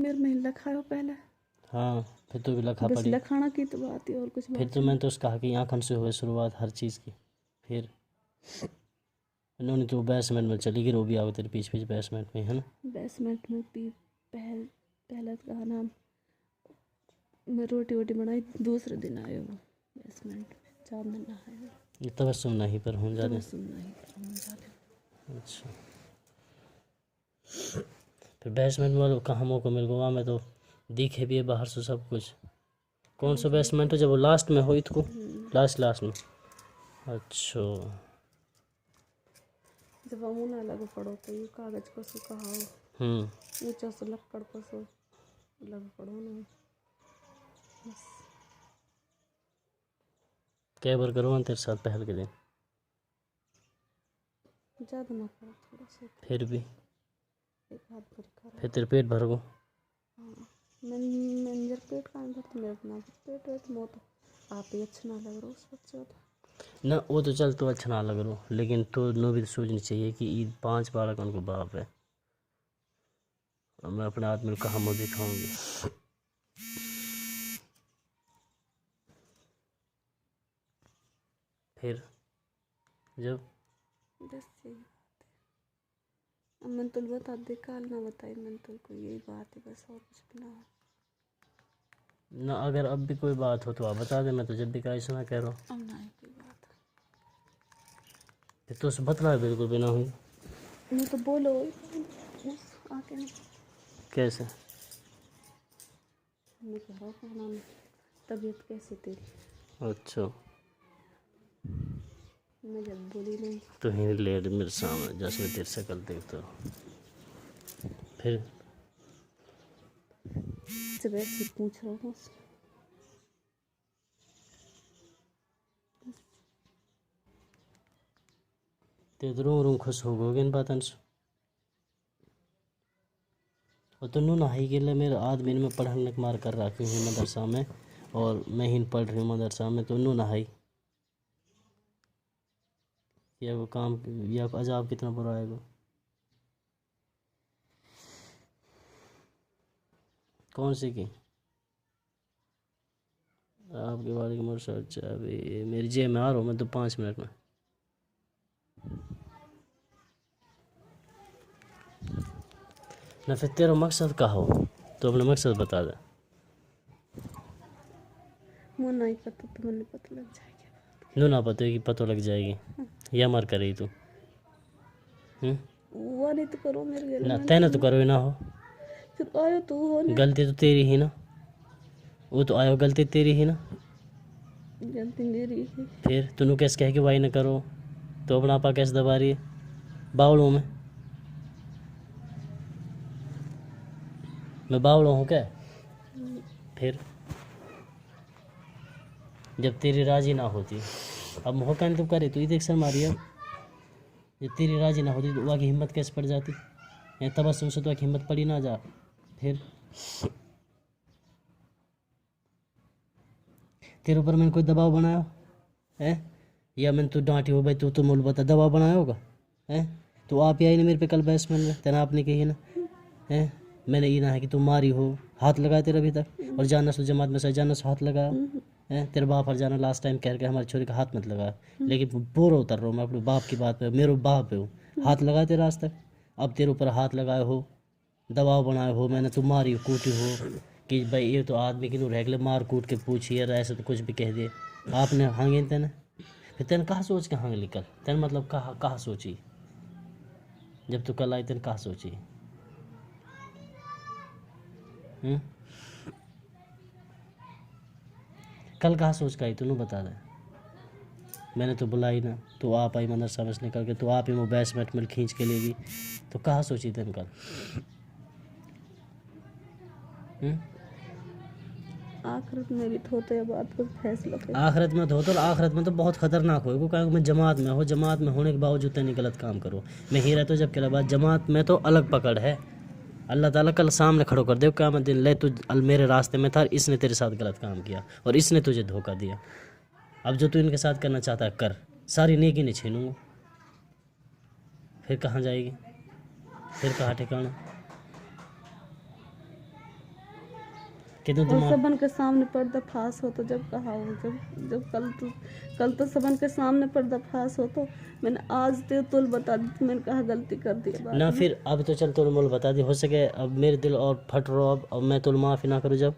मेरे में लखा हो पहले। हाँ फिर तो भी लखा बस पड़ी। लखाना की तो बात है और कुछ फिर बात तो मैंने तो उसका कहा कि आँखन से हुए शुरुआत हर चीज़ की। फिर उन्होंने तो बेसमेंट में चली गई, वो भी आओ तेरे पीछे पीछे बेसमेंट में, है ना। बेसमेंट में पहले तो कहा नाम मैं रोटी वोटी बनाई, दूसरे दिन आए वो बेसमेंट में 4 दिन नहाए। ये तबस्सुम नहीं पर हूँ जाने। जाने अच्छा फिर बेसमेंट में कहाँ मौका मिल गया, में तो दिखे भी है बाहर से सब कुछ। कौन सा बेसमेंट हो जब वो लास्ट में हो इसको, लास्ट में। अच्छा जब हम ना लग पड़ो तो ये कागज को सुखाओ, ऊंचा से लकड़ को सो लग पड़ो ना बस। क्या बार करो तेरे साथ पहल के दिन, ज़्यादा ना करो थोड़ा सा, फिर भी एक हाथ भर करो। फिर तेरे पेट भर गो। हाँ मैं पेट का अंदर तो मेरे अपना पेट वेट मो तो आप ही अच्छा ना लग रहा उस बच्चे तो ना वो तो चल तो अच्छा ना लग रहा, लेकिन तो नो भी तो सोचनी चाहिए कि ईद 5 बालक उनको बाप है और मैं अपने आदमी को कहाँ मुँह दिखाऊंगी। फिर जब बस यही बात है। अब मैंने तो बता दे काल ना बताई, मैंने तो कोई यही बात है बस और कुछ भी ना हो। ना अगर अब भी कोई बात हो तो आप बता दे, मैं तो जब भी कहा सुना कह रहा हूँ। अब ना है कोई बात। फिर तो उसे बतला बिल्कुल भी ना हुई। मैं तो बोलो आके नहीं कैसे मैं कह रहा हूँ कहना में तबीयत कैसी तेरी। अच्छा मैं जब बोली नहीं तो ही लेट मेरे सामने जैसे मैं तेरे शक्ल देखता हूँ। फिर जब ऐसे पूछ रहा हूँ ते तो रो खुश हो गए इन बातन से। और तो नू नहाई के लिए मेरे आदमी में पढ़ने के मार कर रखी हूँ मदरसा में, और मैं ही पढ़ रही हूँ मदरसा में, तो नू नहाई या वो काम या अजाब कितना बुरा आएगा। कौन सी की आपके बारे की मोटर अच्छा अभी मेरी जेब में आ रहा हूँ मैं तो 5 मिनट में। ना फिर तेरा मकसद का हो तो अपना मकसद बता दे। वो नहीं पता तो मैंने पता लग जाएगा। नू ना पता कि पता लग जाएगी या मर करे तू। वो नहीं तो करो मेरे गले ना में तेना तो करो ना हो, फिर आयो तू हो ना गलती तो तेरी ही ना, वो तो आयो गलती तेरी ही ना। गलती मेरी है। फिर तूने कैसे कह के भाई ना करो तो अपना आपा कैसे दबा रही है बावड़ों में। मैं बावड़ों हूँ क्या। फिर जब तेरी राजी ना होती, अब मौका नहीं तो करे तो इधर सर मारी। अब जब तेरी राजी ना होती तो वहाँ की हिम्मत कैसे पड़ जाती, या तबस्सुम से तो वहाँ की हिम्मत पड़ी ना जा। फिर तेरे ऊपर मैंने कोई दबाव बनाया है या मैंने तू डांटी हो भाई तू तो मुझे बता दबाव बनाया होगा है। तो आप ही आई ना मेरे पे कल बेसमेंट में तेना आपने कही ना है, मैंने ये ना है कि तुम मारी हो हाथ लगाया तेरा अभी तक, और जाना सो जमात में सही जाना सो हाथ लगाया है। तेरे बाप हर जाना लास्ट टाइम कह के हमारी छोरी का हाथ मत लगाया, लेकिन बोरा उतर रहा हूँ मैं अपने बाप की बात पे, मेरे बाप है वो हाथ लगाया तेरा आज तक। अब तेरे ऊपर हाथ लगाए हो दबाव बनाए हो मैंने, तुम मारी हो कूटी हो कि भाई ये तो आदमी की रेगुलर मार कूट के पूछी है ऐसे तो कुछ भी कह दिए आपने हांगे तेने। फिर तेने कहाँ सोच के हांग निकल तेने मतलब कहाँ सोची जब तू कल आई तेने कहाँ सोची। कल कहाँ सोच के आई तूने बता दे। मैंने तो बुलाई ना, तो आप आई मदरसा में से निकल के, तो आप ही वो बेसमेंट में खींच के लेगी, तो कहाँ सोची तेने कल। आखिरत में भी तो होते बात पर फैसला कर। आखिरत में तो आखिरत में तो बहुत खतरनाक होगा, क्योंकि मैं जमात में हो, जमात में होने के बावजूद तेने गलत काम करो। मैं ही रहता जब के बाद जमात में तो अलग पकड़ है। अल्लाह ताला कल सामने खड़ो कर दे क़यामत दिन, ले तू मेरे रास्ते में था, इसने तेरे साथ गलत काम किया और इसने तुझे धोखा दिया। अब जो तू इनके साथ करना चाहता है कर, सारी नेकी नहीं छीनूंगा। फिर कहाँ जाएगी, फिर कहाँ ठिकाना। कितने और दिमाग सबन के सामने पर्दाफाश हो तो जब कहा हो, जब कल तो सबन के सामने पर्दाफाश हो तो मैंने आज ते तुल बता दी तो मैंने कहा गलती कर दी है बाद ना। में। फिर अब तो चल तुल मोल बता दी, हो सके अब मेरे दिल और फट रो, अब मैं तुल माफ़ी ना करूँ जब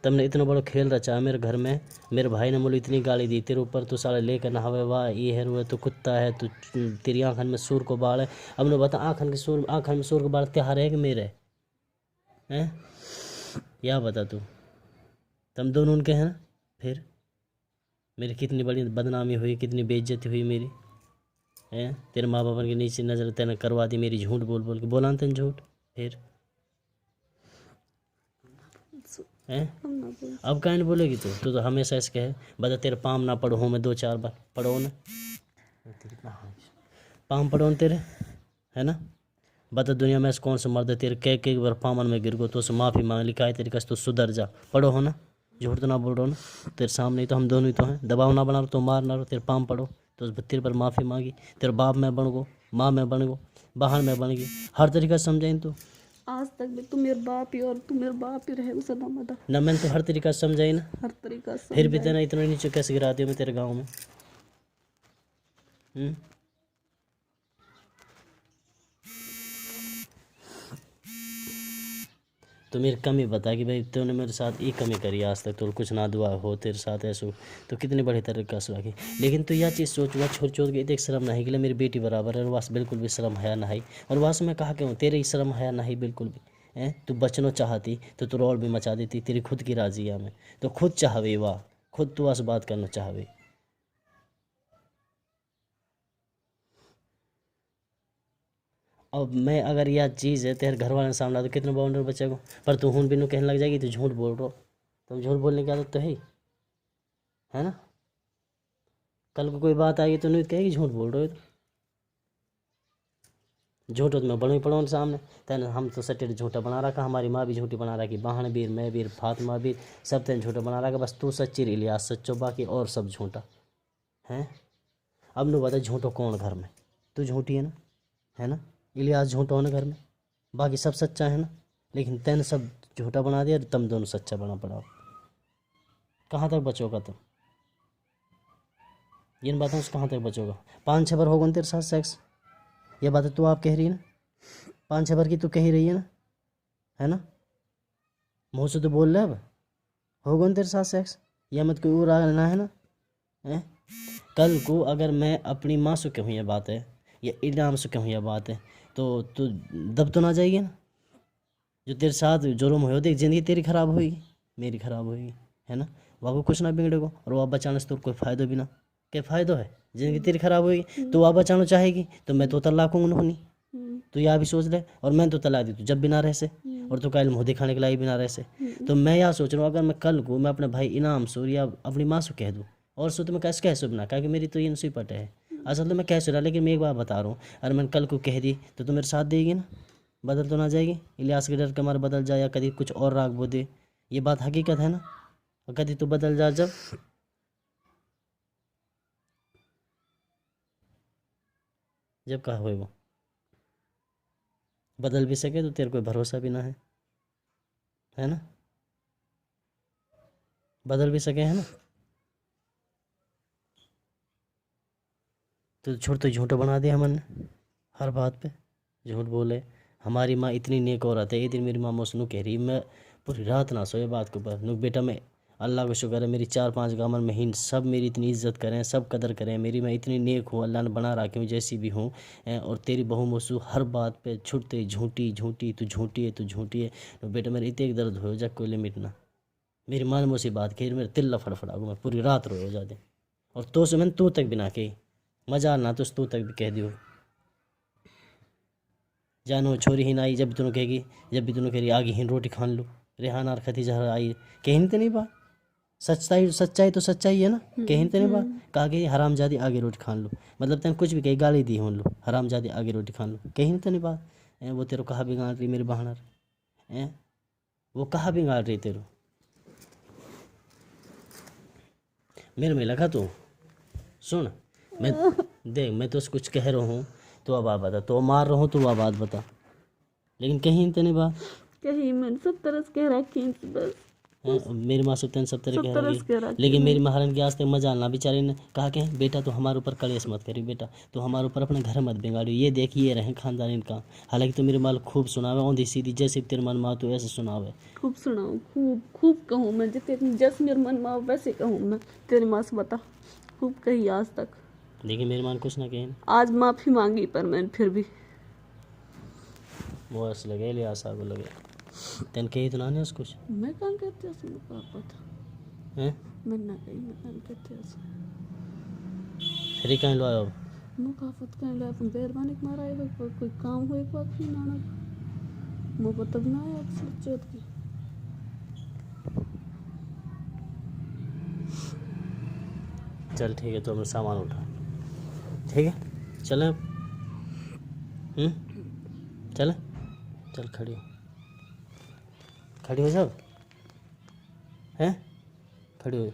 तुमने इतना बड़ा खेल रचा मेरे घर में। मेरे भाई ने मुझे इतनी गाली दी तेरे ऊपर, तू साले लेकर नहावे, वाह ये है वो, तू कुत्ता है, तू तेरी आँखन में सूर को बाल है। अब ने बता आँखन में सूर को बाल त्योहार है कि मेरे हैं? या बता तू, तुम दोनों उनके हैं ना? फिर मेरी कितनी बड़ी बदनामी हुई, कितनी बेइज्जती हुई मेरी हैं? तेरे माँ बाप के नीचे नज़र तेने करवा दी मेरी, झूठ बोल बोल के बोला ना तेने झूठ। फिर हैं? हम ना बोल अब काहे नहीं बोलेगी तू तो हमेशा इसके है। बता तेरे पाम ना पढ़ो हूँ मैं 2-4 बार पढ़ो ना, पाम पढ़ो न तेरे, है ना? बता दुनिया में ऐसा कौन सा मर्द है तेरे कई बार पामन में गिर गो तो उससे माफ़ी मांग, लिखा है तेरी कस तो सुधर जा, पढ़ो हो ना, झूठ तो ना बोल रहा हो ना। तेरे सामने ही तो हम दोनों ही तो हैं, दबाव ना बना रहो तो मार ना रहो, तेरे पाम पढ़ो तो उस तेरे पर माफ़ी मांगी, तेरे बाप में बन गो, माँ में बन गो, बहन में बन गई, हर तरीका से समझाइन तू आज तक भी तू मेरे बाप ही और तू मेरे बाप ही रहे सदा मदा, ना। मैंने तो हर तरीका से समझाई ना, हर तरीका से फिर भी तेना इतना नीचे कैसे गिरा दिया मैं तेरे गाँव में? तो मेरी कमी बता कि भाई तूने मेरे साथ ये कमी करी आज तक, तो कुछ ना दुआ हो तेरे साथ ऐसा तो कितनी बड़ी तरीका से लगी। लेकिन तू यह चीज़ सोच, वह छोड़ छोड़ के देख शर्म नहीं कि मेरी बेटी बराबर है, और वास बिल्कुल भी शर्म हया नहीं, और वास में कहा क्यों तेरे ही शर्म हया नहीं बिल्कुल भी हैं? तू बचना चाहती तो तू रोड भी मचा देती, तेरी खुद की राजिया में तो खुद चाहवे, वाह खुद तू ऐसे बात करना चाहवे। अब मैं अगर यह चीज़ है तेरे घर वाले के सामने तो कितने बाउंडर बचेगा, पर तू हूँ बिनू कहने लग जाएगी तू झूठ बोल रहा हो। तुम झूठ बोलने की आदत तो है ना? कल को कोई बात आएगी तो नहीं कहेगी झूठ बोल रहे हो, झूठ तो मैं बड़ों ही पड़ों सामने तेने हम तो सटेड झूठा बना रखा, हमारी माँ भी झूठी बना रखी, बहन बीर, मैं बीर, फातिमा बीर, सब तेने झूठा बना रखा, बस तू सच्ची इलियास सच्चो, बाकी और सब झूठा हैं। अब नु बता झूठो कौन घर में? तू झूठी है ना? इलियास झूठा हो ना घर में, बाकी सब सच्चा है ना? लेकिन तेने सब झूठा बना दिया, तुम दोनों सच्चा बना पड़ा। कहाँ तक बचोगा तुम? इन बातों से कहाँ तक बचोगा? 5-6 बार होगा तेरे साथ सेक्स, ये बात तो आप कह रही है ना, 5-6 बार की तो कह ही रही है ना? मुँह से तो बोल रहे अब होगा तेरे साथ सेक्स, या मत कोई और आना है ना है? कल को अगर मैं अपनी माँ से कहूँ यह बात है या इनाम से कहूँ यह बात है तो दब तो ना जाएगी ना? जो तेरे साथ जुर्म हो देख, ज़िंदगी तेरी खराब होगी, मेरी खराब होगी, है ना? वहाँ को कुछ ना बिगड़ेगा, और वह बचाने से तो कोई फ़ायदा भी ना, क्या फ़ायदा है? ज़िंदगी तेरी खराब होगी तो वह बचाना चाहेगी तो मैं तो तलाक हूँ नहीं, तो यह भी सोच ले। और मैं तो तलाक दी तो जब भी ना रह से, और तो कल मुँह दिखाने के लायक भी ना रह से। तो मैं यह सोच रहा हूँ अगर मैं कल को मैं अपने भाई इनाम से या अपनी माँ से कह दूँ, और सो तो मैं कैसे बना, क्योंकि मेरी तो ये नसीब पटे है असल तो मैं कैसे रहा। लेकिन मैं एक बात बता रहा हूँ, अगर मैंने कल को कह दी तो मेरे साथ देगी ना? बदल तो ना जाएगी? इलियास के डर के मारे बदल जाए, या कभी कुछ और राग बो दे, ये बात हकीकत है ना? और कभी तो बदल जा, जब कहा हुए वो बदल भी सके तो तेरे कोई भरोसा भी ना है ना? बदल भी सके, है ना? तो छोड़ तो झूठा बना दिया हमने, हर बात पे झूठ बोले। हमारी माँ इतनी नेक औरत है, एक दिन मेरी माँ मुझसे कह रही, मैं पूरी रात ना सोए बात के ऊपर, नुक बेटा मैं अल्लाह का शुक्र है मेरी 4-5 गाँव में ही सब मेरी इतनी इज्जत करें, सब कदर करें मेरी, मैं इतनी नेक हूँ, अल्लाह ने बना रखी हूँ जैसी भी हूँ। और तेरी बहू मुसू हर बात पे छुटते झूठी झूठी, तू झूठी है तू झूठी है। तो बेटा मेरे इतने दर्द हो जा कोई लिमिट ना। मेरी माँ ने मुझसे बात कही, मेरे तिल्ला फड़फड़ा गो, मैं पूरी रात रो जाते। और तो से मैंने तू तक भी ना कही, मजा ना तो तू तक भी कह दियो, जानो छोरी ही ना आई, जब भी तुम कहेगी, जब भी तुम कह रही आगे ही रोटी खान लो, रेहान और खतीजा आई, कहीं तो नहीं बात, सच्चाई तो सच्चाई है ना? कहीं तो नहीं बात, कहा कि हराम जादी आगे रोटी खान लो, मतलब तेने कुछ भी कही गाली दी हो लो, हराम जादी आगे रोटी खान लो, कहीं तो नहीं बात। वो तेरे कहा भी गाल रही मेरी बहनर, वो कहा भी गाल रही तेरे मेरे में लगा। तो सुन, मैं देख मैं तो कुछ कह रहा हूँ तो अब आप बता, तो मार रहा हूँ तो अब बात बता, लेकिन कहीं तो नहीं बात कहीं मैंने सब तरह के रखी बस मेरी माँ सुतन सब तरह सब के तरह रही। के रखी लेकिन मेरी महारानी के आज तक मजा ना बेचारे ने कहा के बेटा तो हमारे ऊपर कलेश मत करी, बेटा तो हमारे ऊपर अपने घर मत बिगाड़ियो, ये देखिए रहे खानदान इनका। हालांकि तो मेरे माल खूब सुनावे औंधी सीधी, जैसे तेरे मन माँ तो ऐसे सुनावे। खूब सुनाऊँ, खूब खूब कहूँ मैं, जितने जैसे मेरे मन में वैसे कहूँ मैं। तेरी माँ से बता, खूब कही आज तक। लेकिन मेरी माँ ने कुछ ना कही ना। आज माफ़ी मांगी पर मैंने फिर भी वो ऐसे लगे ले आशा को लगे तेन कही तो ना नहीं उसको कुछ मैं कौन कहते हैं उसमें क्या पता, हैं। मैं ना कही मैं कौन कहते हैं उसमें फिर कहीं लो आयो। मुखाफत कहीं ला अपन बेरबानी के मारा है कोई काम हो एक बात नहीं नाना मो को तब ना आया अक्सर चौथ की। चल ठीक है, तो हमें सामान उठा, ठीक है चलें। चलें, चल खड़ी हो, खड़ी हो सब हैं, खड़ी हो।